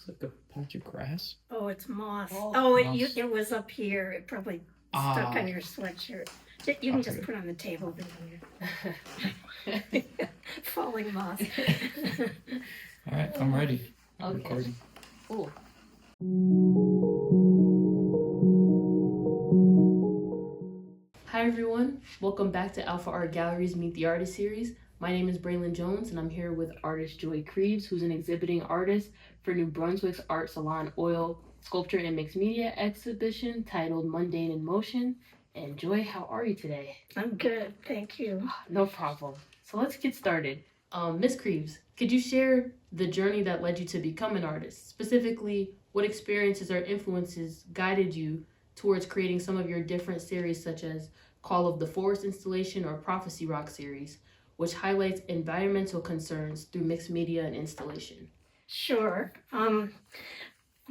Looks like a patch of grass. Oh, it's moss. Oh, Oh, moss. it was up here. It probably stuck Ah. on your sweatshirt. You can just Okay. put it on the table there. Falling moss. All right, I'm ready. Okay. Recording. Cool. Hi everyone, welcome back to Alfa Art Gallery's Meet the Artist series. My name is Braylon Jones and I'm here with artist Joy Kreves, who's an exhibiting artist for New Brunswick's Art Salon Oil Sculpture and Mixed Media exhibition titled Mundane in Motion. And Joy, how are you today? I'm good, thank you. No problem. So let's get started. Miss Kreves, could you share the journey that led you to become an artist? Specifically, what experiences or influences guided you towards creating some of your different series, such as Call of the Forest installation or Prophecy Rock series, which highlights environmental concerns through mixed media and installation? Sure.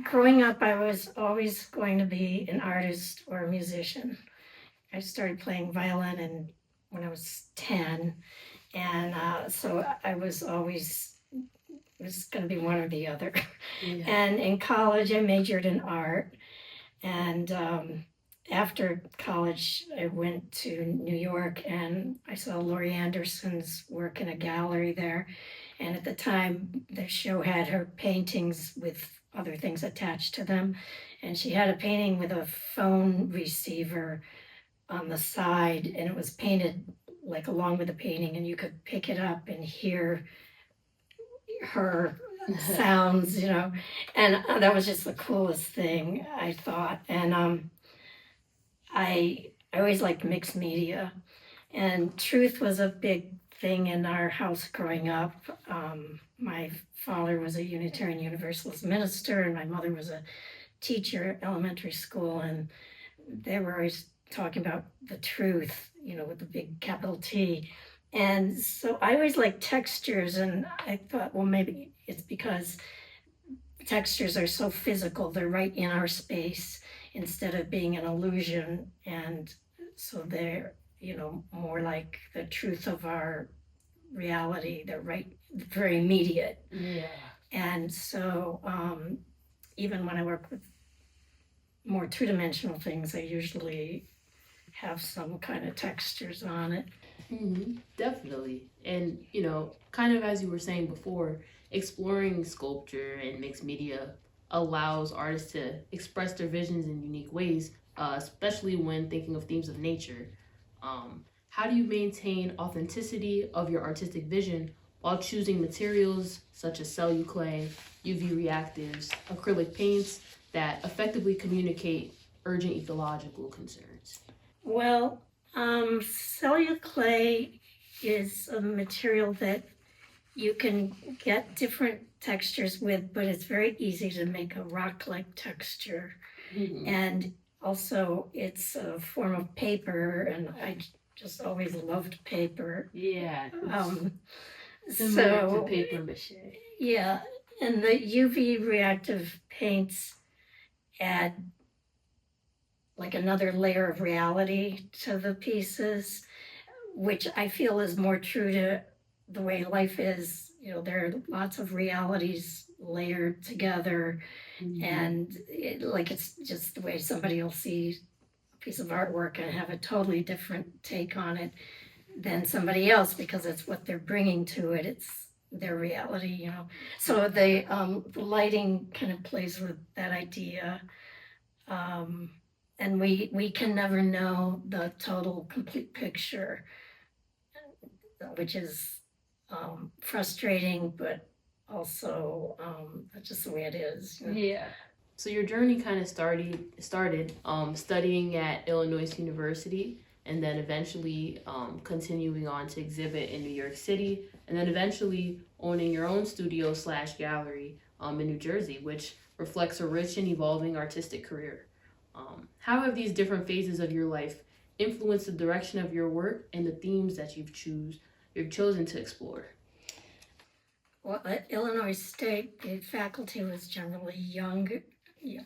Growing up, I was always going to be an artist or a musician. I started playing violin when I was 10, and so I was always going to be one or the other. Yeah. And in college, I majored in art, and after college, I went to New York and I saw Laurie Anderson's work in a gallery there. And at the time, the show had her paintings with other things attached to them. And she had a painting with a phone receiver on the side, and it was painted like along with the painting, and you could pick it up and hear her sounds, and that was just the coolest thing, I thought. And I always liked mixed media, and truth was a big thing in our house growing up. My father was a Unitarian Universalist minister, and my mother was a teacher at elementary school, and they were always talking about the truth, with the big capital T. And so I always liked textures, and I thought, well, maybe it's because textures are so physical, they're right in our space instead of being an illusion. And so they're, more like the truth of our reality. They're very immediate. Yeah. And so even when I work with more two-dimensional things, I usually have some kind of textures on it. Mm-hmm. Definitely. And, kind of as you were saying before, exploring sculpture and mixed media allows artists to express their visions in unique ways, especially when thinking of themes of nature. How do you maintain authenticity of your artistic vision while choosing materials such as celluclay, UV reactives, acrylic paints that effectively communicate urgent ecological concerns? Well, celluclay is a material that you can get different textures with, but it's very easy to make a rock-like texture. Mm-hmm. And also, it's a form of paper, and I just always loved paper. Yeah. Similar to paper mache. Yeah, and the UV reactive paints add like another layer of reality to the pieces, which I feel is more true to the way life is. There are lots of realities layered together, Mm-hmm. and it's just the way somebody will see a piece of artwork and have a totally different take on it than somebody else, because it's what they're bringing to it. It's their reality. So the lighting kind of plays with that idea. And we can never know the total complete picture, which is frustrating, but also that's just the way it is. Yeah. So your journey kind of started studying at Illinois University, and then eventually continuing on to exhibit in New York City, and then eventually owning your own studio / gallery in New Jersey, which reflects a rich and evolving artistic career. How have these different phases of your life influenced the direction of your work and the themes that you've chosen to explore? Well, at Illinois State, the faculty was generally young,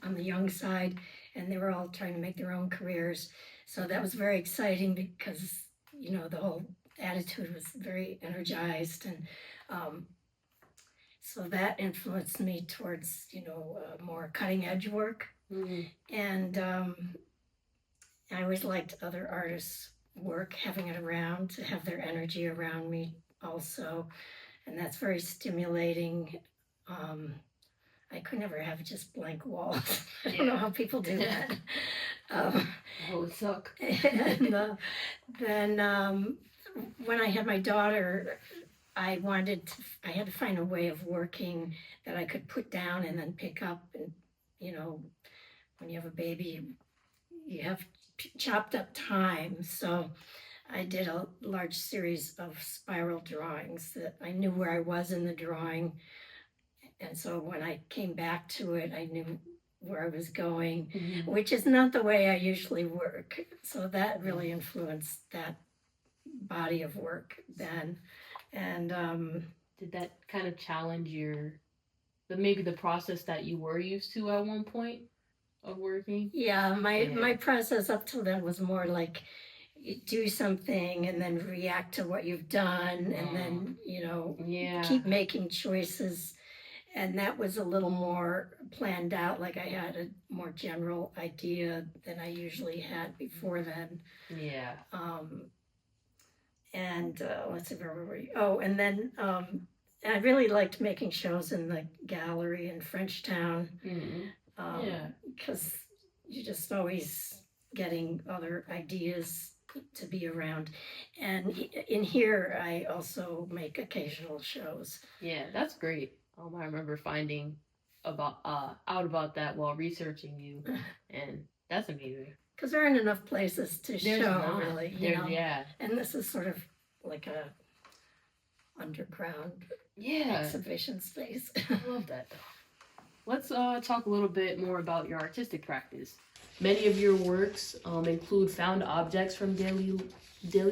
on the young side, and they were all trying to make their own careers. So that was very exciting because, the whole attitude was very energized. And so that influenced me towards, more cutting edge work. Mhm. And I always liked other artists' work, having it around, to have their energy around me also. And that's very stimulating. I could never have just blank walls. I don't know how people do that. Um, That would suck. and then when I had my daughter, I had to find a way of working that I could put down and then pick up. And, when you have a baby, you have chopped up time. So I did a large series of spiral drawings that I knew where I was in the drawing. And so when I came back to it, I knew where I was going, Mhm. which is not the way I usually work. So that really influenced that body of work then. And Did that kind of challenge maybe the process that you were used to at one point of working? yeah, my Yeah. process up till then was more like you do something and then react to what you've done, and then Yeah. keep making choices. And that was a little more planned out, like I had a more general idea than I usually had before then. Yeah. And let's see, where were we? Oh, and then I really liked making shows in the gallery in Frenchtown. Mhm. Yeah. Because you're just always getting other ideas to be around. And in here, I also make occasional shows. Yeah, that's great. I remember finding out about that while researching you, and that's amazing. Because there aren't enough places to There's show, not. really, Yeah. And this is sort of like a underground Yeah. exhibition space. I love that though. Let's talk a little bit more about your artistic practice. Many of your works include found objects from daily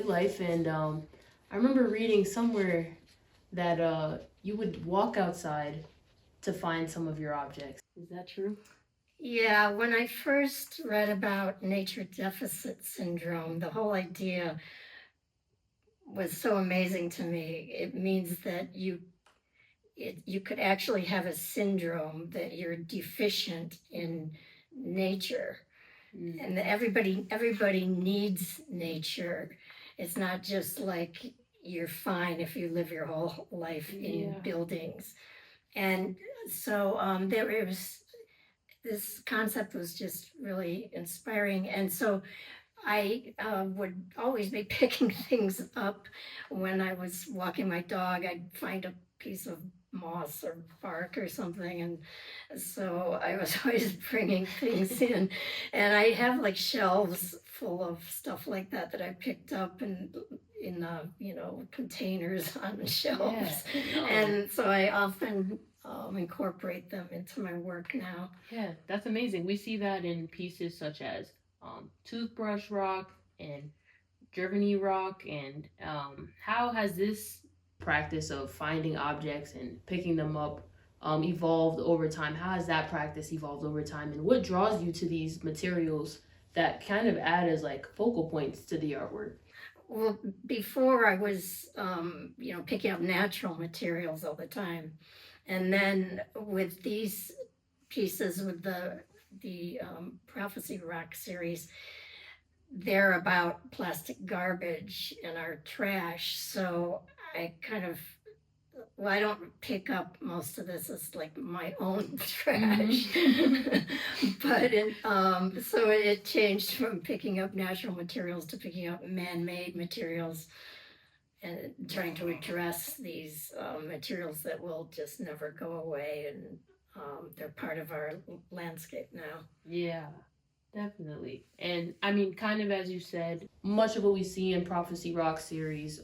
life, and I remember reading somewhere that you would walk outside to find some of your objects. Is that true? Yeah, when I first read about nature deficit syndrome, the whole idea was so amazing to me. It means that you could actually have a syndrome that you're deficient in nature, and that everybody needs nature. It's not just like you're fine if you live your whole life in buildings. And so there was this concept was just really inspiring, and so I would always be picking things up when I was walking my dog. I'd find a piece of moss or bark or something, and so I was always bringing things in. And I have like shelves full of stuff like that I picked up and in containers on the shelves. Yeah. And so I often incorporate them into my work now. Yeah, that's amazing. We see that in pieces such as toothbrush rock and Germany rock. And how has this practice of finding objects and picking them up evolved over time? How has that practice evolved over time, and what draws you to these materials that kind of add as like focal points to the artwork? Well, before I was, picking up natural materials all the time, and then with these pieces, with the Prophecy Rock series, they're about plastic garbage in our trash. So I I don't pick up most of this as like my own trash, but so it changed from picking up natural materials to picking up man-made materials and trying to address these materials that will just never go away, and they're part of our landscape now. Yeah, definitely. And I mean, kind of as you said, much of what we see in Prophecy Rock series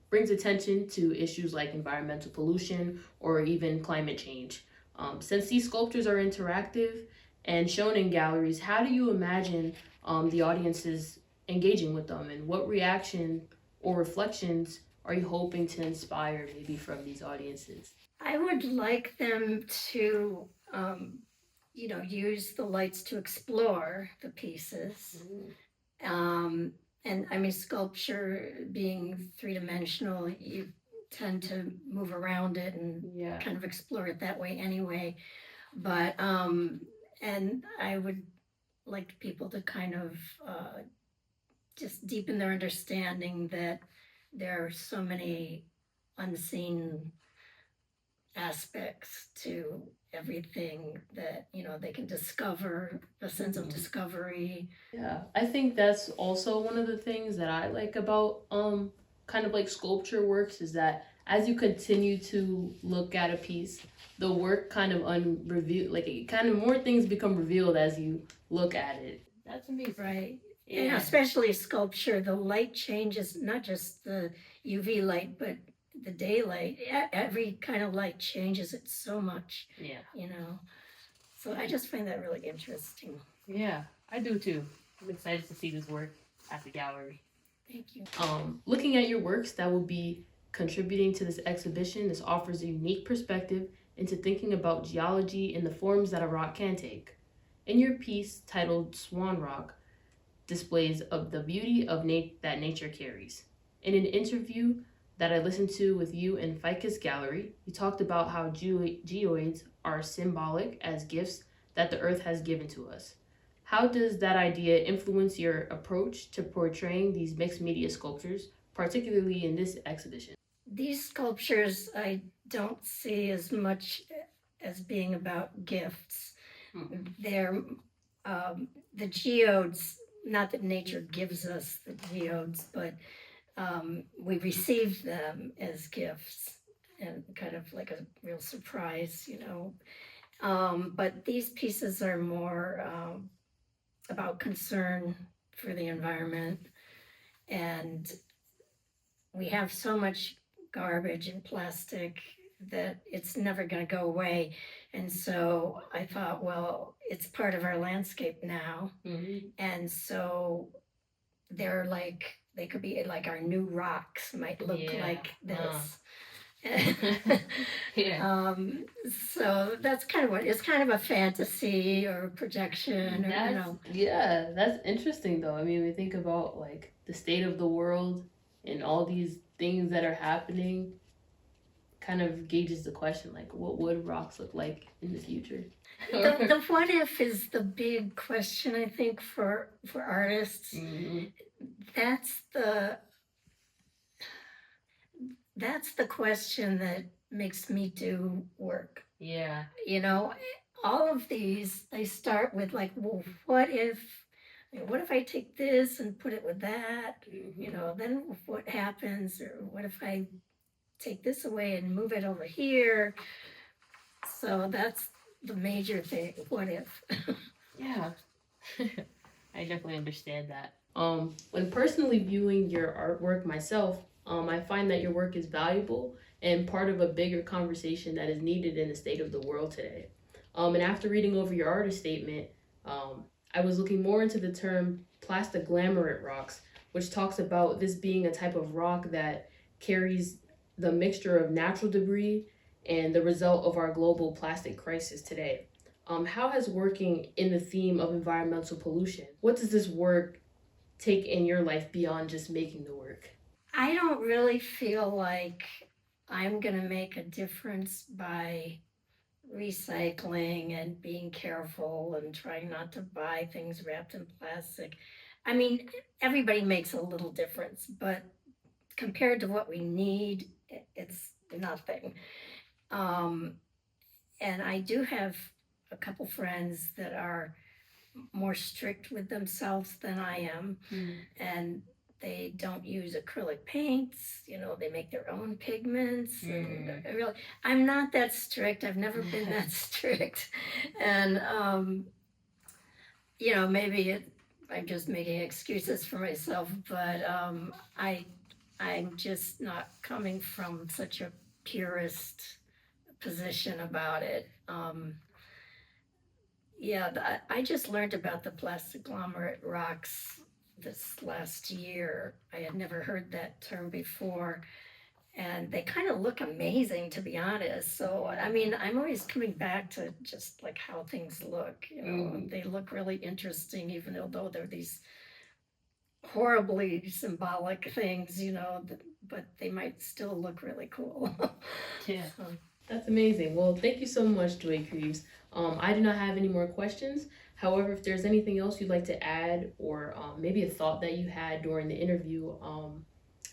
brings attention to issues like environmental pollution or even climate change. Since these sculptures are interactive and shown in galleries, how do you imagine the audiences engaging with them, and what reaction or reflections are you hoping to inspire maybe from these audiences? I would like them to, use the lights to explore the pieces. And I mean, sculpture being three-dimensional, you tend to move around it and Yeah. kind of explore it that way anyway. But and I would like people to kind of just deepen their understanding that there are so many unseen aspects to everything that they can discover, a sense of discovery. Yeah, I think that's also one of the things that I like about kind of like sculpture works is that as you continue to look at a piece, the work kind of unrevealed, like it kind of more things become revealed as you look at it. That's amazing. Right. And Yeah. especially sculpture, the light changes, not just the UV light, but the daylight. Every kind of light changes it so much, Yeah. So I just find that really interesting. Yeah, I do too. I'm excited to see this work at the gallery. Thank you. Looking at your works that will be contributing to this exhibition, this offers a unique perspective into thinking about geology and the forms that a rock can take. In your piece titled Swan Rock, displays of the beauty of that nature carries. In an interview that I listened to with you in Ficus Gallery, you talked about how geoids are symbolic as gifts that the earth has given to us. How does that idea influence your approach to portraying these mixed media sculptures, particularly in this exhibition? These sculptures I don't see as much as being about gifts. They're the geodes, not that nature gives us the geodes, but we receive them as gifts and kind of like a real surprise, but these pieces are more about concern for the environment, and we have so much garbage and plastic that it's never going to go away. And so I thought, well, it's part of our landscape now. And so they could be like our new rocks might look like this. Yeah. So that's kind of it's kind of a fantasy or projection, Yeah, that's interesting though. I mean, we think about like the state of the world and all these things that are happening, kind of gauges the question, like what would rocks look like in the future? The what if is the big question, I think, for artists. That's the question that makes me do work. Yeah. All of these, they start with like, well, what if I take this and put it with that? Then what happens? Or what if I take this away and move it over here? So that's the major thing. What if? Yeah. I definitely understand that. When personally viewing your artwork myself, I find that your work is valuable and part of a bigger conversation that is needed in the state of the world today. And after reading over your artist statement, I was looking more into the term plastoglamerate rocks, which talks about this being a type of rock that carries the mixture of natural debris and the result of our global plastic crisis today. How has working in the theme of environmental pollution, what does this work take in your life beyond just making the work? I don't really feel like I'm going to make a difference by recycling and being careful and trying not to buy things wrapped in plastic. I mean, everybody makes a little difference, but compared to what we need, it's nothing. And I do have a couple friends that are more strict with themselves than I am, and they don't use acrylic paints. They make their own pigments. And really, I'm not that strict. I've never been that strict, and maybe I'm just making excuses for myself. But I'm just not coming from such a purist position about it. I just learned about the plastoglamerate rocks this last year. I had never heard that term before, and they kind of look amazing, to be honest. So, I mean, I'm always coming back to just like how things look. They look really interesting, even though they're these horribly symbolic things. but they might still look really cool. Yeah. So, That's amazing. Well, thank you so much, Joy Kreves. I do not have any more questions. However, if there's anything else you'd like to add, or maybe a thought that you had during the interview,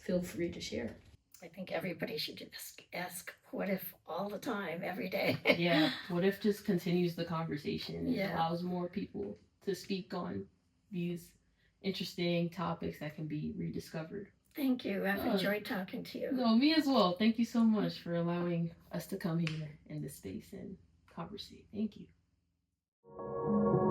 feel free to share. I think everybody should just ask what if all the time, every day. Yeah, what if just continues the conversation and Yeah. allows more people to speak on these interesting topics that can be rediscovered. Thank you. I've enjoyed talking to you. No, me as well. Thank you so much for allowing us to come here in this space and conversate. Thank you.